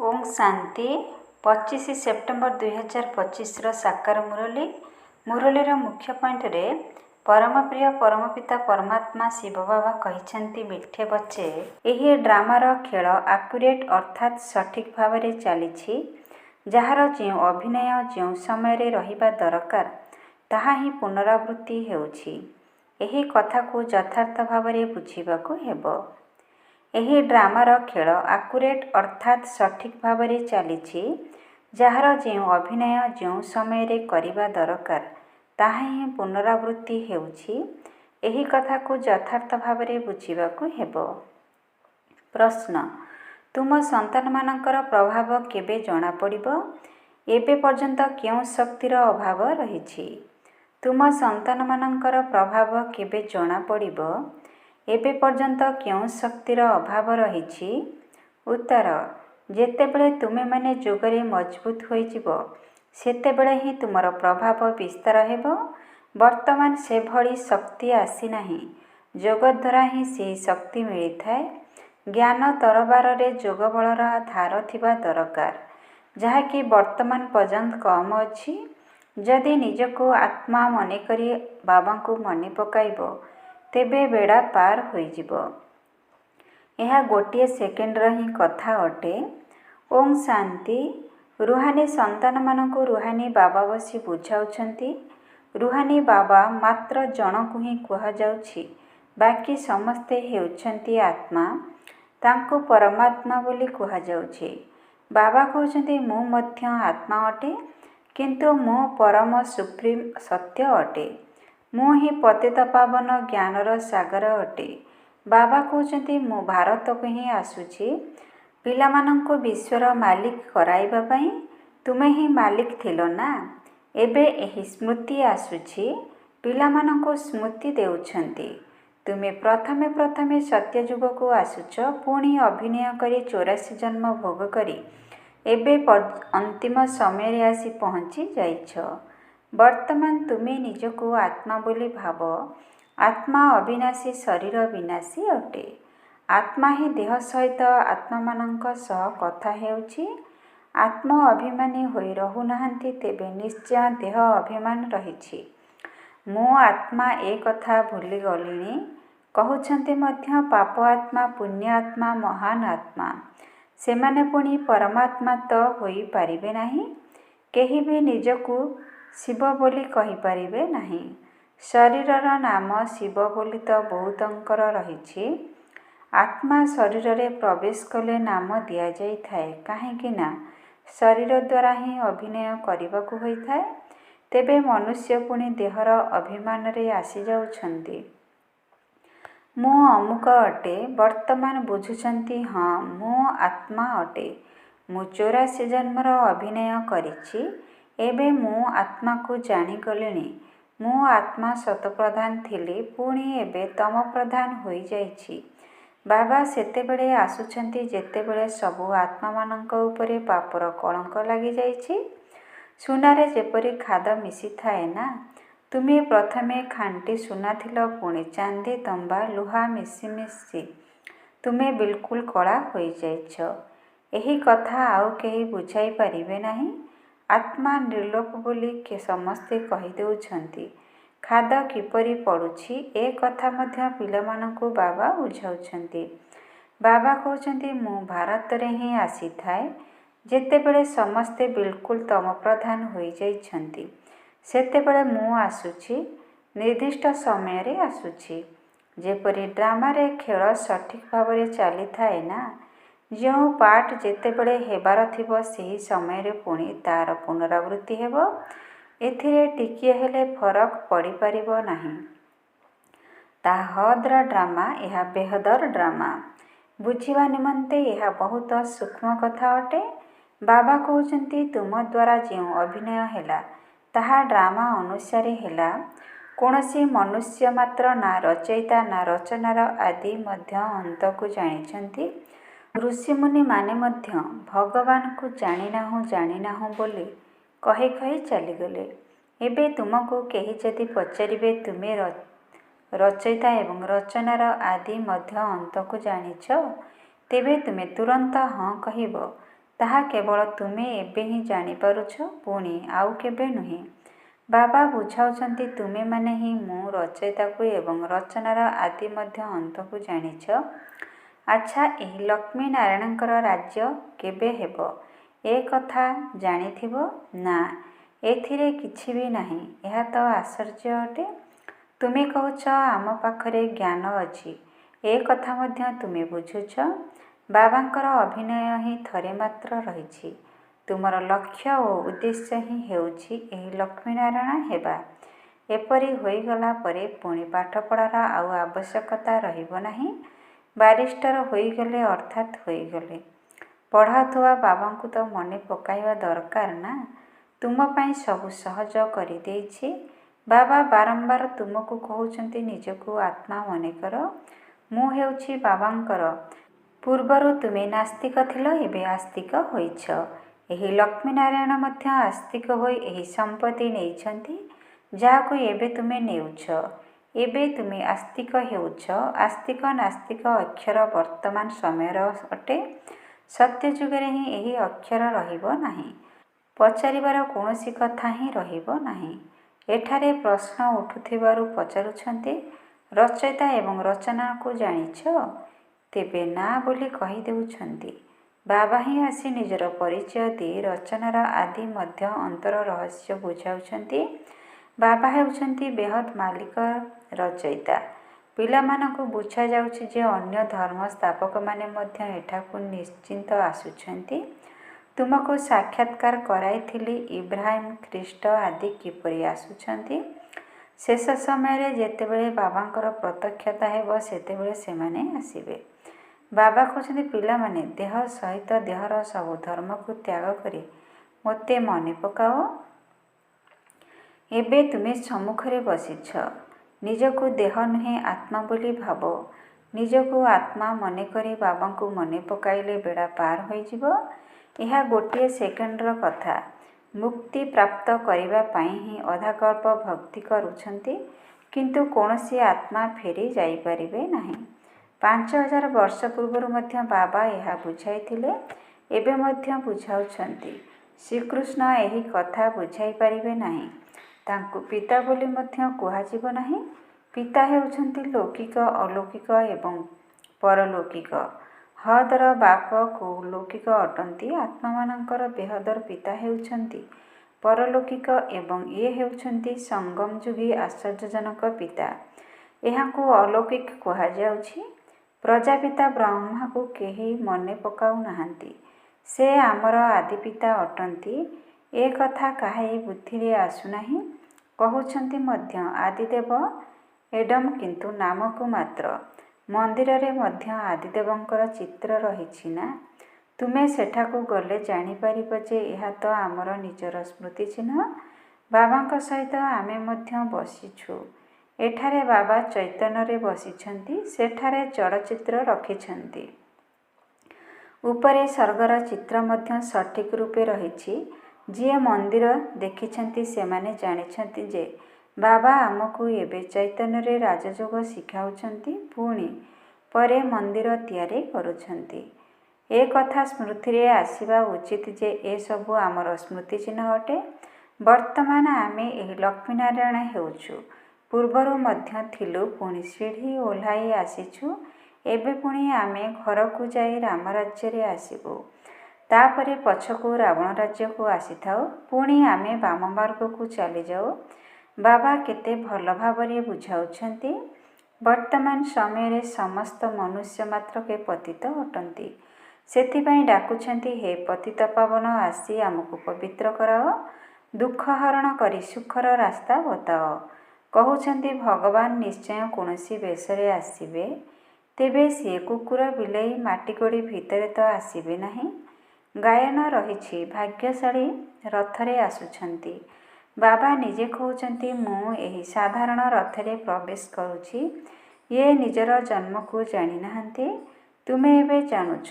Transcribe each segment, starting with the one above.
Om Shanti 25 September 2025 साकार मुरलीर मुख्य point रे परम प्रिय परम पिता परमात्मा शिव बाबा कहते मिठे बच्चे यही ड्रामार खेल आक्यूरेट अर्थात सठिक भाव में चली जार जो अभिनय जो समय रहिबा दरकार ताहा ही पुनरावृत्ति हेउछि। एही कथा को यथार्थ भाव में बुझिबाकु हेबो। एही ड्रामार खेल आक्यूरेट अर्थात सठिक भाव में चली जार जो अभिनय जो समय करिबा दरकार ताहा ही पुनरावृत्ति हेउछि। एही कथा को यथार्थ भाव में बुझिबाकु हेबो। प्रश्न तुम संतान मानकर प्रभाव केबे जणा पड़िबो? एबे पर्यंत क्यों शक्तिर अभाव रहिछि? तुम संतान मानकर प्रभाव केबे जणा पड़िबो? एबे पर्यंत क्यों शक्तिर अभाव रहिछि? उत्तर जेतेबेले तुमे माने जोगरे मजबूत होइजिबो सेतेबेले ही तुमर प्रभाव विस्तार हेबो। वर्तमान से भली शक्ति आसी नाही, जोग द्वारा ही से शक्ति मिली थाए। ज्ञान तरबार रे जोग बलर धार थिबा दरकार जहाँकि वर्तमान पर्यंत कम अछि। जदि निजको आत्मा मने करी बाबा को मने पकाइबो तेबे बेड़ा पार होइजिबो। यह गोटे सेकेंड ही कथा अटे। ओम शांति रुहानी संतान मानक रुहानी बाबा बसी बुझाउछंती। रुहानी बाबा मात्र जनकु ही कुहा जाउछि, बाकी समस्ते हेउछंती आत्मा। तांको परमात्मा बोली कुहा जाउछि। बाबा कहउछंती मु मध्य आत्मा अटे, किंतु मु परम सुप्रीम सत्य अटे। मु ही पतित पावन ज्ञानर सागर अटे। बाबा कहउछंती मु भारत को ही आसुछि पिलामानंको विश्वर मालिक कराइबा पई। तुमे ही मालिक थिलो ना। एबे एही स्मृति आसुछि, पिलामानंको स्मृति देउछंती। तुमे प्रथमे प्रथमे सत्ययुग को आसुछ, पुणी अभिनय करी 84 जन्म भोग करी एबे अंतिम समय रे आसी पहुँची जाइछ। वर्तमान तुमे निजको आत्मा बोली भाव। आत्मा अविनाशी, शरीर विनाशी अटे। आत्मा ही देह सहित आत्मा मानंक सह कथा हेउछि। आत्मा अभिमानी होई रहु नाहंती, तेबे निश्चय देह अभिमान रहिछि। मो आत्मा ए कथा भूली गलिनी कहउछंती मध्य पाप आत्मा, पुण्य आत्मा, महान आत्मा सेमाने पुणी परमात्मा तो होई पारिबे नाही। केही भी निजकु शिव बोली कहि पारिबे नाही। शरीरर नाम शिव बोली तो बहुतंकर रहिछि। आत्मा शरीर रे प्रवेश कले नाम दिया जाई थाए, काहेकि ना शरीर द्वारा ही अभिनय करिबाकु होई थाए। तेबे मनुष्य पुणी देहर अभिमान रे आसी जाउछंती। मो अमुक अटे। वर्तमान बुझुछंती हाँ मो आत्मा अटे। मु 84 जन्मर अभिनय करिछि। एबे मो आत्मा को जानी गलिनी। मो आत्मा सतप्रधान थिली, पुणी एबे तम प्रधान होई जाइछि। बाबा सेतेबेले आसुछंती जेतेबेले सबु आत्मा मानंक उपरे पापर कलंक लागि जाइछि। सुनारे जेपरि खाद मिसी थाए ना। तुमे प्रथमे खांटी सुना थिलो, पुणी चांदी, तंबा, लुहा मिसी मिसी तुमे बिल्कुल कला होई जाइछ। एही कथा आउ केही बुझाई पारिबे नाही। आत्मा निर्लोप बोली के समस्ते कहि देउछंती। खाद किपरि पड़ुछि ए कथा मध्य पिलामानंकु बाबा बुझाउछंती। बाबा कहउछंती मु भारत रे ही आसी थाए। जेतेबेले समस्ते बिल्कुल तम प्रधान होई जाइछंती सेतेबेले मु आसुछि, निर्दिष्ट समय रे आसुछि। जेपरि ड्रामा रे खेल सठिक भाव रे चली थाए ना। जो पाठ जेतेबेले हेबार थिबो सेही समय रे पुणी तार पुनरावृत्ति हेबो। एथिरे टिकिए हेले फरक पड़ी पारिबो नाही। ता हदर ड्रामा, यह बेहदर ड्रामा। बुझिबा निमंते यह बहुत सूक्ष्म कथा अटे। बाबा कहउछंती तुम द्वारा जो अभिनय हेला ताहा ड्रामा अनुसारे हेला। कोनोसी मनुष्य मात्र ना रचयिता ना रचनार आदि मध्य अंत को जानिछंती। ऋषिमुनि माने मध्य भगवान को जानी नाहु बोली कही कही चलीगले। एबे तुमको केही जदि पचारिबे तुमे रचयिता एवं रचनार आदि मध्य अंत को जानिछ, तेबे तुमे तुरंत हाँ कहिबो। ତାହା କେବଳ ତୁମେ ଏବେ ହିଁ ଜାଣିପାରୁଛ, ପୁଣି ଆଉ କେବେ ନୁହେଁ। ବାବା ବୁଝାଉଛନ୍ତି ତୁମେମାନେ ହିଁ ମୁଁ ରଚୟିତାକୁ ଏବଂ ରଚନାର ଆଦି ମଧ୍ୟ ଅନ୍ତକୁ ଜାଣିଛ। ଆଚ୍ଛା, ଏହି ଲକ୍ଷ୍ମୀ ନାରାୟଣଙ୍କର ରାଜ୍ୟ କେବେ ହେବ ଏ କଥା ଜାଣିଥିବ? ନା, ଏଥିରେ କିଛି ବି ନାହିଁ। ଏହା ତ ଆଶ୍ଚର୍ଯ୍ୟ ଅଟେ। ତୁମେ କହୁଛ ଆମ ପାଖରେ ଜ୍ଞାନ ଅଛି, ଏ କଥା ମଧ୍ୟ ତୁମେ ବୁଝୁଛ। ବାବାଙ୍କର ଅଭିନୟ ହିଁ ଥରେ ମାତ୍ର ରହିଛି। ତୁମର ଲକ୍ଷ୍ୟ ଓ ଉଦ୍ଦେଶ୍ୟ ହିଁ ହେଉଛି ଏହି ଲକ୍ଷ୍ମୀନାରାୟଣ ହେବା। ଏପରି ହୋଇଗଲା ପରେ ପୁଣି ପାଠପଢ଼ାର ଆଉ ଆବଶ୍ୟକତା ରହିବ ନାହିଁ। ବାରିଷ୍ଟର ହୋଇଗଲେ ଅର୍ଥାତ୍ ହୋଇଗଲେ। ପଢ଼ାଉଥିବା ବାବାଙ୍କୁ ତ ମନେ ପକାଇବା ଦରକାର ନା। ତୁମ ପାଇଁ ସବୁ ସହଜ କରିଦେଇଛି। ବାବା ବାରମ୍ବାର ତୁମକୁ କହୁଛନ୍ତି ନିଜକୁ ଆତ୍ମା ମନେକର। ମୁଁ ହେଉଛି ବାବାଙ୍କର। ପୂର୍ବରୁ ତୁମେ ନାସ୍ତିକ ଥିଲ, ଏବେ ଆସ୍ତିକ ହୋଇଛ। ଏହି ଲକ୍ଷ୍ମୀନାରାୟଣ ମଧ୍ୟ ଆସ୍ତିକ ହୋଇ ଏହି ସମ୍ପତ୍ତି ନେଇଛନ୍ତି, ଯାହାକୁ ଏବେ ତୁମେ ନେଉଛ। ଏବେ ତୁମେ ଆସ୍ତିକ ହେଉଛ। ଆସ୍ତିକ ନାସ୍ତିକ ଅକ୍ଷର ବର୍ତ୍ତମାନ ସମୟର ଅଟେ। ସତ୍ୟଯୁଗରେ ହିଁ ଏହି ଅକ୍ଷର ରହିବ ନାହିଁ। ପଚାରିବାର କୌଣସି କଥା ହିଁ ରହିବ ନାହିଁ। ଏଠାରେ ପ୍ରଶ୍ନ ଉଠୁଥିବାରୁ ପଚାରୁଛନ୍ତି, ରଚୟିତା ଏବଂ ରଚନାକୁ ଜାଣିଛ? ତେବେ ନା ବୋଲି କହିଦେଉଛନ୍ତି। ବାବା ହିଁ ଆସି ନିଜର ପରିଚୟ ଦେଇ ରଚନାର ଆଦି ମଧ୍ୟ ଅନ୍ତର ରହସ୍ୟ ବୁଝାଉଛନ୍ତି। ବାବା ହେଉଛନ୍ତି ବେହଦ୍ ମାଲିକ, ରଚୟିତା। ପିଲାମାନଙ୍କୁ ବୁଝାଯାଉଛି ଯେ ଅନ୍ୟ ଧର୍ମ ସ୍ଥାପକମାନେ ମଧ୍ୟ ଏଠାକୁ ନିଶ୍ଚିନ୍ତ ଆସୁଛନ୍ତି। ତୁମକୁ ସାକ୍ଷାତକାର କରାଇଥିଲି, ଇବ୍ରାହିମ୍, ଖ୍ରୀଷ୍ଟ ଆଦି କିପରି ଆସୁଛନ୍ତି। ଶେଷ ସମୟରେ ଯେତେବେଳେ ବାବାଙ୍କର ପ୍ରତ୍ୟକ୍ଷତା ହେବ, ସେତେବେଳେ ସେମାନେ ଆସିବେ। ବାବା କହୁଛନ୍ତି, ପିଲାମାନେ, ଦେହ ସହିତ ଦେହର ସବୁ ଧର୍ମକୁ ତ୍ୟାଗ କରି ମୋତେ ମନେ ପକାଅ। ଏବେ ତୁମେ ସମ୍ମୁଖରେ ବସିଛ। ନିଜକୁ ଦେହ ନୁହେଁ ଆତ୍ମା ବୋଲି ଭାବ। ନିଜକୁ ଆତ୍ମା ମନେକରି ବାବାଙ୍କୁ ମନେ ପକାଇଲେ ବେଳା ପାର ହୋଇଯିବ। ଏହା ଗୋଟିଏ ସେକେଣ୍ଡର କଥା। ମୁକ୍ତି ପ୍ରାପ୍ତ କରିବା ପାଇଁ ହିଁ ଅଧାକଳ୍ପ ଭକ୍ତି କରୁଛନ୍ତି, କିନ୍ତୁ କୌଣସି ଆତ୍ମା ଫେରି ଯାଇପାରିବେ ନାହିଁ। 5000 ବର୍ଷ ପୂର୍ବରୁ ମଧ୍ୟ ବାବା ଏହା ବୁଝାଇଥିଲେ, ଏବେ ମଧ୍ୟ ବୁଝାଉଛନ୍ତି। ଶ୍ରୀକୃଷ୍ଣ ଏହି କଥା ବୁଝାଇ ପାରିବେ ନାହିଁ। ତାଙ୍କୁ ପିତା ବୋଲି ମଧ୍ୟ କୁହାଯିବ ନାହିଁ। ପିତା ହେଉଛନ୍ତି ଲୌକିକ, ଅଲୌକିକ ଏବଂ ପରଲୌକିକ। ହଦର ବାପ ଲୌକିକ ଅଟନ୍ତି। ଆତ୍ମାମାନଙ୍କର ବେହଦର ପିତା ହେଉଛନ୍ତି ପରଲୌକିକ ଏବଂ ଇଏ ହେଉଛନ୍ତି ସଙ୍ଗମଯୁଗୀ ଆଶ୍ଚର୍ଯ୍ୟଜନକ ପିତା। ଏହାଙ୍କୁ ଅଲୌକିକ କୁହାଯାଉଛି। ପ୍ରଜାପିତା ବ୍ରହ୍ମାକୁ କେହି ମନେ ପକାଉନାହାନ୍ତି। ସେ ଆମର ଆଦିପିତା ଅଟନ୍ତି। ଏ କଥା କାହାରି ବୁଦ୍ଧିରେ ଆସୁନାହିଁ। କହୁଛନ୍ତି ମଧ୍ୟ ଆଦିଦେବ ଏଡମ୍, କିନ୍ତୁ ନାମକୁ ମାତ୍ର। ମନ୍ଦିରରେ ମଧ୍ୟ ଆଦିଦେବଙ୍କର ଚିତ୍ର ରହିଛି ନା। ତୁମେ ସେଠାକୁ ଗଲେ ଜାଣିପାରିବ ଯେ ଏହା ତ ଆମର ନିଜର ସ୍ମୃତିଚିହ୍ନ। ବାବାଙ୍କ ସହିତ ଆମେ ମଧ୍ୟ ବସିଛୁ। ଏଠାରେ ବାବା ଚୈତନ୍ୟରେ ବସିଛନ୍ତି, ସେଠାରେ ଜଡ଼ଚିତ୍ର ରଖିଛନ୍ତି। ଉପରେ ସ୍ୱର୍ଗର ଚିତ୍ର ମଧ୍ୟ ସଠିକ୍ ରୂପେ ରହିଛି। ଯିଏ ମନ୍ଦିର ଦେଖିଛନ୍ତି ସେମାନେ ଜାଣିଛନ୍ତି ଯେ ବାବା ଆମକୁ ଏବେ ଚୈତନ୍ୟରେ ରାଜଯୋଗ ଶିଖାଉଛନ୍ତି, ପୁଣି ପରେ ମନ୍ଦିର ତିଆରି କରୁଛନ୍ତି। ଏ କଥା ସ୍ମୃତିରେ ଆସିବା ଉଚିତ ଯେ ଏସବୁ ଆମର ସ୍ମୃତିଚିହ୍ନ ଅଟେ। ବର୍ତ୍ତମାନ ଆମେ ଏହି ଲକ୍ଷ୍ମୀନାରାୟଣ ହେଉଛୁ। ପୂର୍ବରୁ ମଧ୍ୟ ଥିଲୁ, ପୁଣି ସିଢ଼ି ଓହ୍ଲାଇ ଆସିଛୁ। ଏବେ ପୁଣି ଆମେ ଘରକୁ ଯାଇ ରାମରାଜ୍ୟରେ ଆସିବୁ। ତାପରେ ପଛକୁ ରାବଣ ରାଜ୍ୟକୁ ଆସିଥାଉ। ପୁଣି ଆମେ ବାମମାର୍ଗକୁ ଚାଲିଯାଉ। ବାବା କେତେ ଭଲ ଭାବରେ ବୁଝାଉଛନ୍ତି। ବର୍ତ୍ତମାନ ସମୟରେ ସମସ୍ତ ମନୁଷ୍ୟ ମାତ୍ରକେ ପତିତ ଅଟନ୍ତି। ସେଥିପାଇଁ ଡାକୁଛନ୍ତି, ହେ ପତିତପାବନ, ଆସି ଆମକୁ ପବିତ୍ର କରାଅ। ଦୁଃଖ ହରଣ କରି ସୁଖର ରାସ୍ତା ବତାଅ। କହୁଛନ୍ତି ଭଗବାନ ନିଶ୍ଚୟ କୌଣସି ବେଶରେ ଆସିବେ। ତେବେ ସିଏ କୁକୁର, ବିଲେଇ, ମାଟିଗୋଡ଼ି ଭିତରେ ତ ଆସିବେ ନାହିଁ। ଗାୟନ ରହିଛି, ଭାଗ୍ୟଶାଳୀ ରଥରେ ଆସୁଛନ୍ତି। ବାବା ନିଜେ କହୁଛନ୍ତି, ମୁଁ ଏହି ସାଧାରଣ ରଥରେ ପ୍ରବେଶ କରୁଛି। ଇଏ ନିଜର ଜନ୍ମକୁ ଜାଣିନାହାନ୍ତି। ତୁମେ ଏବେ ଜାଣୁଛ।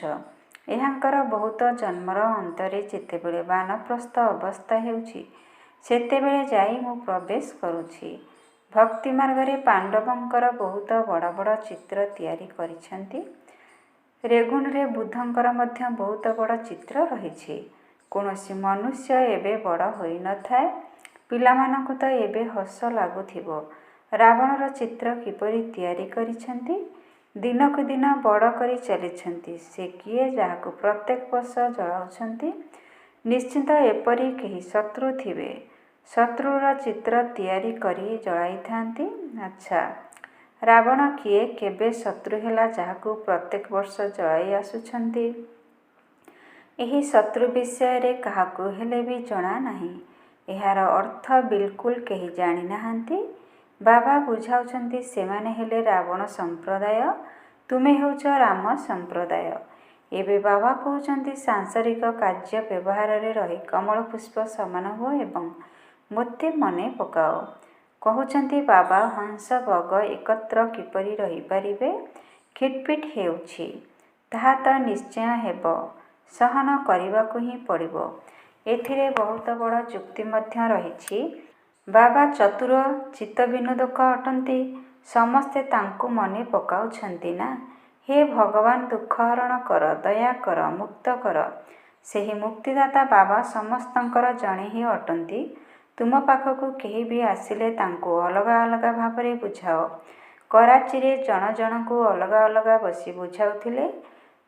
ଏହାଙ୍କର ବହୁତ ଜନ୍ମର ଅନ୍ତରେ ଯେତେବେଳେ ବାନପ୍ରସ୍ଥ ଅବସ୍ଥା ହେଉଛି, ସେତେବେଳେ ଯାଇ ମୁଁ ପ୍ରବେଶ କରୁଛି। ଭକ୍ତିମାର୍ଗରେ ପାଣ୍ଡବଙ୍କର ବହୁତ ବଡ଼ ବଡ଼ ଚିତ୍ର ତିଆରି କରିଛନ୍ତି। ରେଗୁଣରେ ବୁଦ୍ଧଙ୍କର ମଧ୍ୟ ବହୁତ ବଡ଼ ଚିତ୍ର ରହିଛି। କୌଣସି ମନୁଷ୍ୟ ଏବେ ବଡ଼ ହୋଇନଥାଏ। ପିଲାମାନଙ୍କୁ ତ ଏବେ ହସ ଲାଗୁଥିବ ରାବଣର ଚିତ୍ର କିପରି ତିଆରି କରିଛନ୍ତି। ଦିନକୁ ଦିନ ବଡ଼ କରି ଚାଲିଛନ୍ତି। ସେ କିଏ ଯାହାକୁ ପ୍ରତ୍ୟେକ ବର୍ଷ ଜଳାଉଛନ୍ତି। ନିଶ୍ଚିନ୍ତ ଏପରି କେହି ଶତ୍ରୁ ଥିବେ। ଶତ୍ରୁର ଚିତ୍ର ତିଆରି କରି ଜଳାଇଥାନ୍ତି। ଆଚ୍ଛା, ରାବଣ କିଏ, କେବେ ଶତ୍ରୁ ହେଲା ଯାହାକୁ ପ୍ରତ୍ୟେକ ବର୍ଷ ଜଳାଇ ଆସୁଛନ୍ତି? ଏହି ଶତ୍ରୁ ବିଷୟରେ କାହାକୁ ହେଲେ ବି ଜଣା ନାହିଁ। ଏହାର ଅର୍ଥ ବିଲକୁଲ କେହି ଜାଣିନାହାନ୍ତି। ବାବା ବୁଝାଉଛନ୍ତି ସେମାନେ ହେଲେ ରାବଣ ସମ୍ପ୍ରଦାୟ, ତୁମେ ହେଉଛ ରାମ ସମ୍ପ୍ରଦାୟ। ଏବେ ବାବା କହୁଛନ୍ତି ସାଂସାରିକ କାର୍ଯ୍ୟ ବ୍ୟବହାରରେ ରହି କମଳ ପୁଷ୍ପ ସମାନ ହୁଅ ଏବଂ ମୋତେ ମନେ ପକାଅ। କହୁଛନ୍ତି ବାବା ହଂସ ବଗ ଏକତ୍ର କିପରି ରହିପାରିବେ? ଖିଟପିଟ ହେଉଛି। ତାହା ତ ନିଶ୍ଚୟ ହେବ। ସହନ କରିବାକୁ ହିଁ ପଡ଼ିବ। ଏଥିରେ ବହୁତ ବଡ଼ ଯୁକ୍ତି ମଧ୍ୟ ରହିଛି। ବାବା ଚତୁର ଚିତ୍ତବିନୋଦକ ଅଟନ୍ତି। ସମସ୍ତେ ତାଙ୍କୁ ମନେ ପକାଉଛନ୍ତି ନା, ହେ ଭଗବାନ ଦୁଃଖ ହରଣ କର, ଦୟା କର, ମୁକ୍ତ କର। ସେହି ମୁକ୍ତିଦାତା ବାବା ସମସ୍ତଙ୍କର ଜଣେ ହିଁ ଅଟନ୍ତି। ତୁମ ପାଖକୁ କେହି ବି ଆସିଲେ ତାଙ୍କୁ ଅଲଗା ଅଲଗା ଭାବରେ ବୁଝାଅ। କରାଚିରେ ଜଣ ଜଣଙ୍କୁ ଅଲଗା ଅଲଗା ବସି ବୁଝାଉଥିଲେ।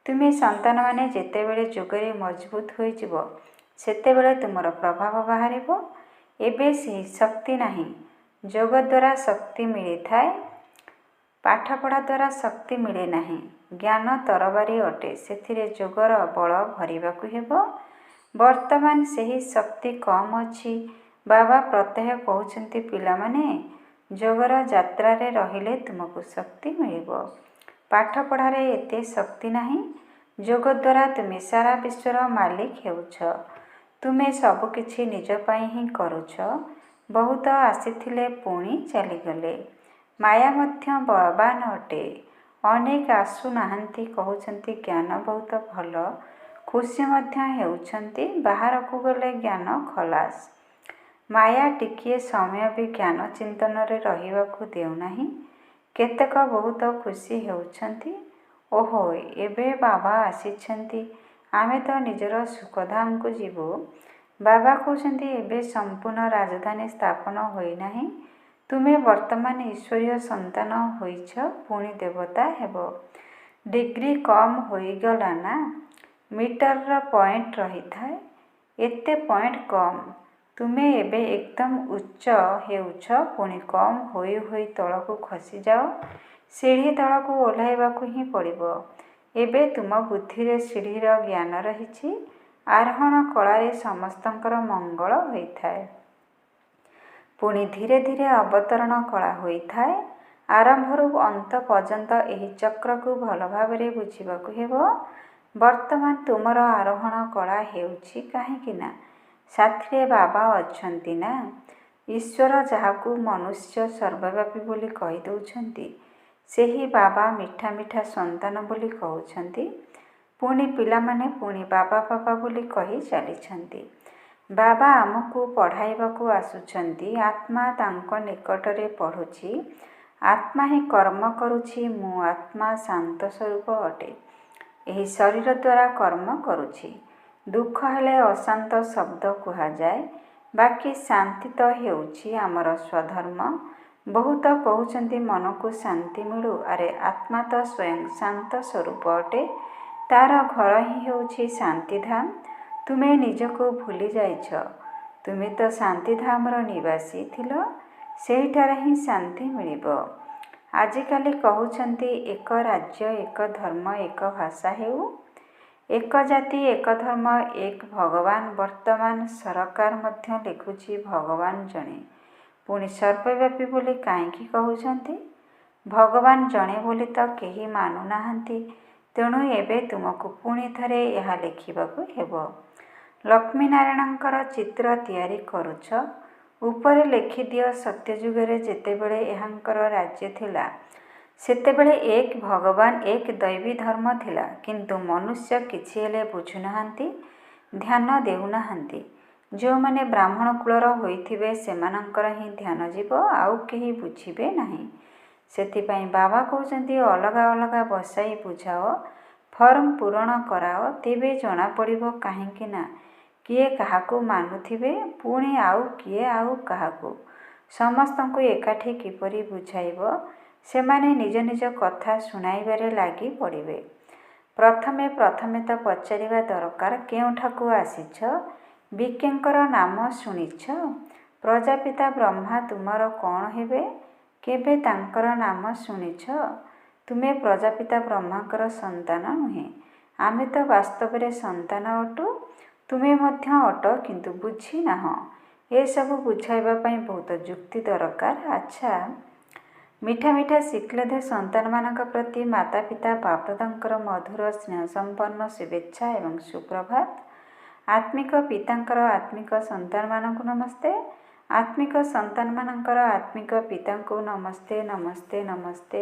ତୁମେ ସନ୍ତାନମାନେ ଯେତେବେଳେ ଯୋଗରେ ମଜବୁତ ହୋଇଯିବ ସେତେବେଳେ ତୁମର ପ୍ରଭାବ ବାହାରିବ। ଏବେ ସେହି ଶକ୍ତି ନାହିଁ। ଯୋଗ ଦ୍ୱାରା ଶକ୍ତି ମିଳିଥାଏ, ପାଠପଢ଼ା ଦ୍ୱାରା ଶକ୍ତି ମିଳେ ନାହିଁ। ଜ୍ଞାନ ତରବାରୀ ଅଟେ, ସେଥିରେ ଯୋଗର ବଳ ଭରିବାକୁ ହେବ। ବର୍ତ୍ତମାନ ସେହି ଶକ୍ତି କମ୍ ଅଛି। ବାବା ପ୍ରତ୍ୟହ କହୁଛନ୍ତି ପିଲାମାନେ, ଯୋଗର ଯାତ୍ରାରେ ରହିଲେ ତୁମକୁ ଶକ୍ତି ମିଳିବ। ପାଠପଢ଼ାରେ ଏତେ ଶକ୍ତି ନାହିଁ। ଯୋଗ ଦ୍ୱାରା ତୁମେ ସାରା ବିଶ୍ୱର ମାଲିକ ହେଉଛ। ତୁମେ ସବୁକିଛି ନିଜ ପାଇଁ ହିଁ କରୁଛ। ବହୁତ ଆସିଥିଲେ ପୁଣି ଚାଲିଗଲେ। ମାୟା ମଧ୍ୟ ବଳବାନ ଅଟେ। ଅନେକ ଆସୁନାହାନ୍ତି, କହୁଛନ୍ତି ଜ୍ଞାନ ବହୁତ ଭଲ, ଖୁସି ମଧ୍ୟ ହେଉଛନ୍ତି। ବାହାରକୁ ଗଲେ ଜ୍ଞାନ ଖଲାସ। ମାୟା ଟିକିଏ ସମୟ ବି ଜ୍ଞାନ ଚିନ୍ତନରେ ରହିବାକୁ ଦେଉନାହିଁ। କେତେକ ବହୁତ ଖୁସି ହେଉଛନ୍ତି। ଓହୋ, ଏବେ ବାବା ଆସିଛନ୍ତି, ଆମେ ତ ନିଜର ସୁଖଧାମକୁ ଯିବୁ। ବାବା କହୁଛନ୍ତି ଏବେ ସମ୍ପୂର୍ଣ୍ଣ ରାଜଧାନୀ ସ୍ଥାପନ ହୋଇନାହିଁ। ତୁମେ ବର୍ତ୍ତମାନ ଈଶ୍ୱରୀୟ ସନ୍ତାନ ହୋଇଛ, ପୁଣି ଦେବତା ହେବ। ଡିଗ୍ରୀ କମ୍ ହୋଇଗଲା ନା। ମିଟରର ପଏଣ୍ଟ ରହିଥାଏ, ଏତେ ପଏଣ୍ଟ କମ୍। ତୁମେ ଏବେ ଏକଦମ ଉଚ୍ଚ ହେଉଛ, ପୁଣି କମ୍ ହୋଇ ହୋଇ ତଳକୁ ଖସିଯାଅ। ସିଢ଼ି ତଳକୁ ଓହ୍ଲାଇବାକୁ ହିଁ ପଡ଼ିବ। ଏବେ ତୁମ ବୁଦ୍ଧିରେ ସିଢ଼ିର ଜ୍ଞାନ ରହିଛି। ଆରୋହଣ କଳାରେ ସମସ୍ତଙ୍କର ମଙ୍ଗଳ ହୋଇଥାଏ। ପୁଣି ଧୀରେ ଧୀରେ ଅବତରଣ କଳା ହୋଇଥାଏ। ଆରମ୍ଭରୁ ଅନ୍ତ ପର୍ଯ୍ୟନ୍ତ ଏହି ଚକ୍ରକୁ ଭଲ ଭାବରେ ବୁଝିବାକୁ ହେବ। ବର୍ତ୍ତମାନ ତୁମର ଆରୋହଣ କଳା ହେଉଛି କାହିଁକି ନା ସାଥିରେ ବାବା ଅଛନ୍ତି ନା। ଈଶ୍ୱର ଯାହାକୁ ମନୁଷ୍ୟ ସର୍ବବ୍ୟାପୀ ବୋଲି କହିଦେଉଛନ୍ତି, ସେହି ବାବା ମିଠା ମିଠା ସନ୍ତାନ ବୋଲି କହୁଛନ୍ତି। ପୁଣି ପିଲାମାନେ ପୁଣି ବାବା ବାବା ବୋଲି କହି ଚାଲିଛନ୍ତି। ବାବା ଆମକୁ ପଢ଼ାଇବାକୁ ଆସୁଛନ୍ତି। ଆତ୍ମା ତାଙ୍କ ନିକଟରେ ପଢ଼ୁଛି। ଆତ୍ମା ହିଁ କର୍ମ କରୁଛି। ମୁଁ ଆତ୍ମା ଶାନ୍ତ ସ୍ୱରୂପ ଅଟେ। ଏହି ଶରୀର ଦ୍ୱାରା କର୍ମ କରୁଛି। ଦୁଃଖ ହେଲେ ଅଶାନ୍ତ ଶବ୍ଦ କୁହାଯାଏ, ବାକି ଶାନ୍ତି ତ ହେଉଛି ଆମର ସ୍ୱଧର୍ମ। ବହୁତ କହୁଛନ୍ତି ମନକୁ ଶାନ୍ତି ମିଳୁ। ଆରେ ଆତ୍ମା ତ ସ୍ୱୟଂ ଶାନ୍ତ ସ୍ୱରୂପ ଅଟେ। ତାର ଘର ହିଁ ହେଉଛି ଶାନ୍ତିଧାମ। ତୁମେ ନିଜକୁ ଭୁଲି ଯାଇଛ। ତୁମେ ତ ଶାନ୍ତିଧାମର ନିବାସୀ ଥିଲ। ସେହିଠାରେ ହିଁ ଶାନ୍ତି ମିଳିବ। ଆଜିକାଲି କହୁଛନ୍ତି ଏକ ରାଜ୍ୟ, ଏକ ଧର୍ମ, ଏକ ଭାଷା ହେଉ, ଏକ ଜାତି, ଏକ ଧର୍ମ, ଏକ ଭଗବାନ। ବର୍ତ୍ତମାନ ସରକାର ମଧ୍ୟ ଲେଖୁଛି ଭଗବାନ ଜଣେ। ପୁଣି ସର୍ବବ୍ୟାପୀ ବୋଲି କାହିଁକି କହୁଛନ୍ତି? ଭଗବାନ ଜଣେ ବୋଲି ତ କେହି ମାନୁନାହାନ୍ତି। ତେଣୁ ଏବେ ତୁମକୁ ପୁଣି ଥରେ ଏହା ଲେଖିବାକୁ ହେବ। ଲକ୍ଷ୍ମୀନାରାୟଣଙ୍କର ଚିତ୍ର ତିଆରି କରୁଛ, ଉପରେ ଲେଖିଦିଅ ସତ୍ୟଯୁଗରେ ଯେତେବେଳେ ଏହାଙ୍କର ରାଜ୍ୟ ଥିଲା, ସେତେବେଳେ ଏକ ଭଗବାନ, ଏକ ଦୈବୀ ଧର୍ମ ଥିଲା। କିନ୍ତୁ ମନୁଷ୍ୟ କିଛି ହେଲେ ବୁଝୁନାହାନ୍ତି, ଧ୍ୟାନ ଦେଉନାହାନ୍ତି। ଯେଉଁମାନେ ବ୍ରାହ୍ମଣ କୁଳର ହୋଇଥିବେ ସେମାନଙ୍କର ହିଁ ଧ୍ୟାନ ଯିବ, ଆଉ କେହି ବୁଝିବେ ନାହିଁ। ସେଥିପାଇଁ ବାବା କହୁଛନ୍ତି ଅଲଗା ଅଲଗା ବସାଇ ବୁଝାଅ। ଫର୍ମ ପୂରଣ କରାଅ, ତେବେ ଜଣାପଡ଼ିବ କାହିଁକି ନା କିଏ କାହାକୁ ମାନୁଥିବେ, ପୁଣି ଆଉ କିଏ ଆଉ କାହାକୁ। ସମସ୍ତଙ୍କୁ ଏକାଠି କିପରି ବୁଝାଇବ, ସେମାନେ ନିଜ ନିଜ କଥା ଶୁଣାଇବାରେ ଲାଗି ପଡ଼ିବେ। ପ୍ରଥମେ ତ ପଚାରିବା ଦରକାର, କେଉଁଠାକୁ ଆସିଛ? ବିଜ୍ଞଙ୍କର ନାମ ଶୁଣିଛ? ପ୍ରଜାପିତା ବ୍ରହ୍ମା ତୁମର କ'ଣ ହେବେ? କେବେ ତାଙ୍କର ନାମ ଶୁଣିଛ? ତୁମେ ପ୍ରଜାପିତା ବ୍ରହ୍ମାଙ୍କର ସନ୍ତାନ ନୁହେଁ। ଆମେ ତ ବାସ୍ତବରେ ସନ୍ତାନ ଅଟୁ। ତୁମେ ମଧ୍ୟ ଅଟ, କିନ୍ତୁ ବୁଝି ନାହଁ। ଏସବୁ ବୁଝାଇବା ପାଇଁ ବହୁତ ଯୁକ୍ତି ଦରକାର। ଆଚ୍ଛା, ମିଠା ମିଠା ଶିକ୍ଷିତ ସନ୍ତାନମାନଙ୍କ ପ୍ରତି ମାତା ପିତା ବାପଦାଦାଙ୍କର ମଧୁର ସ୍ନେହସମ୍ପନ୍ନ ଶୁଭେଚ୍ଛା ଏବଂ ସୁପ୍ରଭାତ। ଆତ୍ମିକ ପିତାଙ୍କର ଆତ୍ମିକ ସନ୍ତାନମାନଙ୍କୁ ନମସ୍ତେ। ଆତ୍ମିକ ସନ୍ତାନମାନଙ୍କର ଆତ୍ମିକ ପିତାଙ୍କୁ ନମସ୍ତେ ନମସ୍ତେ ନମସ୍ତେ।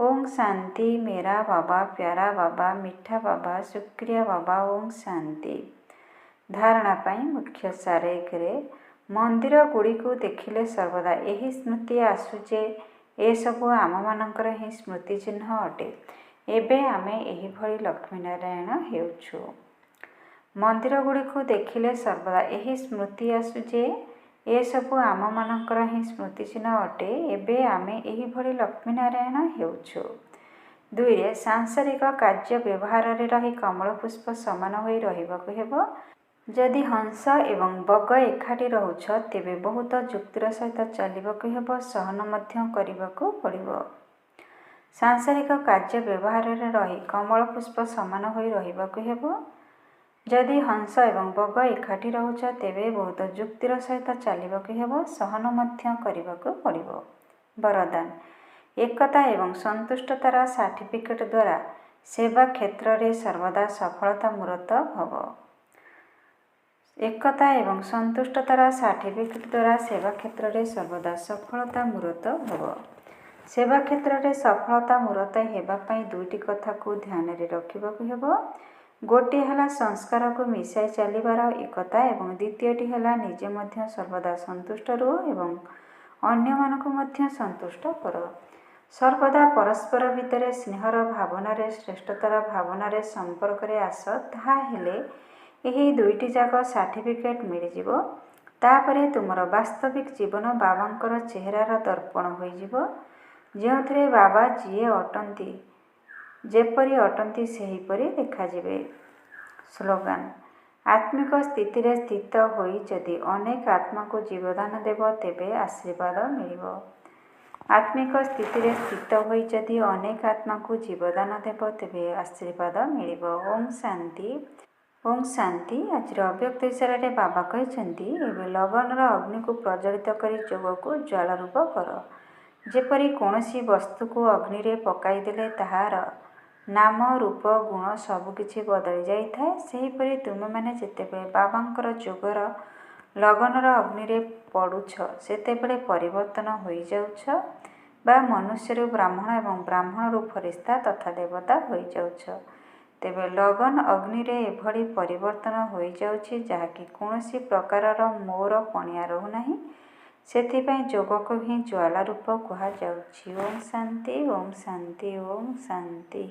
ଓಂ ଶାନ୍ତି। ମେରା ବାବା, ପ୍ୟାରା ବାବା, ମିଠା ବାବା, ଶୁକ୍ରିୟା ବାବା। ଓಂ ଶାନ୍ତି। ଧାରଣା ପାଇଁ ମୁଖ୍ୟ ସାର। 1ରେ ମନ୍ଦିର ଗୁଡ଼ିକୁ ଦେଖିଲେ ସର୍ବଦା ଏହି ସ୍ମୃତି ଆସୁ ଯେ ଏସବୁ ଆମମାନଙ୍କର ହିଁ ସ୍ମୃତି ଚିହ୍ନ ଅଟେ। ଏବେ ଆମେ ଏହିଭଳି ଲକ୍ଷ୍ମୀନାରାୟଣ ହେଉଛୁ। ମନ୍ଦିର ଗୁଡ଼ିକୁ ଦେଖିଲେ ସର୍ବଦା ଏହି ସ୍ମୃତି ଆସୁ ଯେ ଏସବୁ ଆମମାନଙ୍କର ହିଁ ସ୍ମୃତି ଚିହ୍ନ ଅଟେ। ଏବେ ଆମେ ଏହିଭଳି ଲକ୍ଷ୍ମୀନାରାୟଣ ହେଉଛୁ। 2ରେ ସାଂସାରିକ କାର୍ଯ୍ୟ ବ୍ୟବହାରରେ ରହି କମଳ ପୁଷ୍ପ ସମାନ ହୋଇ ରହିବାକୁ ହେବ। ଯଦି ହଂସ ଏବଂ ବଗ ଏକାଠି ରହୁଛ, ତେବେ ବହୁତ ଯୁକ୍ତିର ସହିତ ଚାଲିବାକୁ ହେବ, ସହନ ମଧ୍ୟ କରିବାକୁ ପଡ଼ିବ। ସାଂସାରିକ କାର୍ଯ୍ୟ ବ୍ୟବହାରରେ ରହି କମଳ ପୁଷ୍ପ ସମାନ ହୋଇ ରହିବାକୁ ହେବ। ଯଦି ହଂସ ଏବଂ ବଗ ଏକାଠି ରହୁଛ, ତେବେ ବହୁତ ଯୁକ୍ତିର ସହିତ ଚାଲିବାକୁ ହେବ, ସହନ ମଧ୍ୟ କରିବାକୁ ପଡ଼ିବ। ବରଦାନ: ଏକତା ଏବଂ ସନ୍ତୁଷ୍ଟତାର ସାର୍ଟିଫିକେଟ ଦ୍ୱାରା ସେବା କ୍ଷେତ୍ରରେ ସର୍ବଦା ସଫଳତା ମୂରତ ଭବ। ଏକତା ଏବଂ ସନ୍ତୁଷ୍ଟତାର ସାର୍ଟିଫିକେଟ ଦ୍ୱାରା ସେବା କ୍ଷେତ୍ରରେ ସର୍ବଦା ସଫଳତା ମୂରତ ଭବ। ସେବା କ୍ଷେତ୍ରରେ ସଫଳତା ମୂରତ ହେବା ପାଇଁ 2ଟି କଥାକୁ ଧ୍ୟାନରେ ରଖିବାକୁ ହେବ। ଗୋଟିଏ ହେଲା ସଂସ୍କାରକୁ ମିଶାଇ ଚାଲିବାର ଏକତା ଏବଂ ଦ୍ୱିତୀୟଟି ହେଲା ନିଜେ ମଧ୍ୟ ସର୍ବଦା ସନ୍ତୁଷ୍ଟ ରୁହ ଏବଂ ଅନ୍ୟମାନଙ୍କୁ ମଧ୍ୟ ସନ୍ତୁଷ୍ଟ କର। ସର୍ବଦା ପରସ୍ପର ଭିତରେ ସ୍ନେହର ଭାବନାରେ, ଶ୍ରେଷ୍ଠତାର ଭାବନାରେ ସମ୍ପର୍କରେ ଆସ। ତାହା ହେଲେ ଏହି 2ଟି ଯାକ ସାର୍ଟିଫିକେଟ ମିଳିଯିବ। ତାପରେ ତୁମର ବାସ୍ତବିକ ଜୀବନ ବାବାଙ୍କର ଚେହେରାର ଦର୍ପଣ ହୋଇଯିବ, ଯେଉଁଥିରେ ବାବା ଯିଏ ଅଟନ୍ତି, ଯେପରି ଅଟନ୍ତି ସେହିପରି ଦେଖାଯିବେ। ସ୍ଲୋଗାନ: ଆତ୍ମିକ ସ୍ଥିତିରେ ସ୍ଥିତ ହୋଇ ଯଦି ଅନେକ ଆତ୍ମାକୁ ଜୀବଦାନ ଦେବ, ତେବେ ଆଶୀର୍ବାଦ ମିଳିବ। ଆତ୍ମିକ ସ୍ଥିତିରେ ସ୍ଥିତ ହୋଇ ଯଦି ଅନେକ ଆତ୍ମାକୁ ଜୀବଦାନ ଦେବ, ତେବେ ଆଶୀର୍ବାଦ ମିଳିବ। ଓಂ ଶାନ୍ତି। ଓಂ ଶାନ୍ତି। ଆଜିର ଅବ୍ୟକ୍ତ ଇଶାରାରେ ବାବା କହିଛନ୍ତି, ଏବେ ଲଗନର ଅଗ୍ନିକୁ ପ୍ରଜ୍ୱଳିତ କରି ଯୋଗକୁ ଜ୍ୱାଳା ରୂପ କର। ଯେପରି କୌଣସି ବସ୍ତୁକୁ ଅଗ୍ନିରେ ପକାଇଦେଲେ ତାହାର ନାମ, ରୂପ, ଗୁଣ ସବୁକିଛି ବଦଳି ଯାଇଥାଏ, ସେହିପରି ତୁମେମାନେ ଯେତେବେଳେ ବାବାଙ୍କର ଯୋଗର ଲଗନର ଅଗ୍ନିରେ ପଡ଼ୁଛ, ସେତେବେଳେ ପରିବର୍ତ୍ତନ ହୋଇଯାଉଛ ବା ମନୁଷ୍ୟରୁ ବ୍ରାହ୍ମଣ ଏବଂ ବ୍ରାହ୍ମଣରୁ ଫରିସ୍ତା ତଥା ଦେବତା ହୋଇଯାଉଛ। ତେବେ ଲଗନ ଅଗ୍ନିରେ ଏଭଳି ପରିବର୍ତ୍ତନ ହୋଇଯାଉଛି, ଯାହାକି କୌଣସି ପ୍ରକାରର ମୋର ପଣିଆ ରହୁନାହିଁ। ସେଥିପାଇଁ ଯୋଗକୁ ହିଁ ଜ୍ୱାଳା ରୂପ କୁହାଯାଉଛି। ଓಂ ଶାନ୍ତି। ଓಂ ଶାନ୍ତି। ଓಂ ଶାନ୍ତି।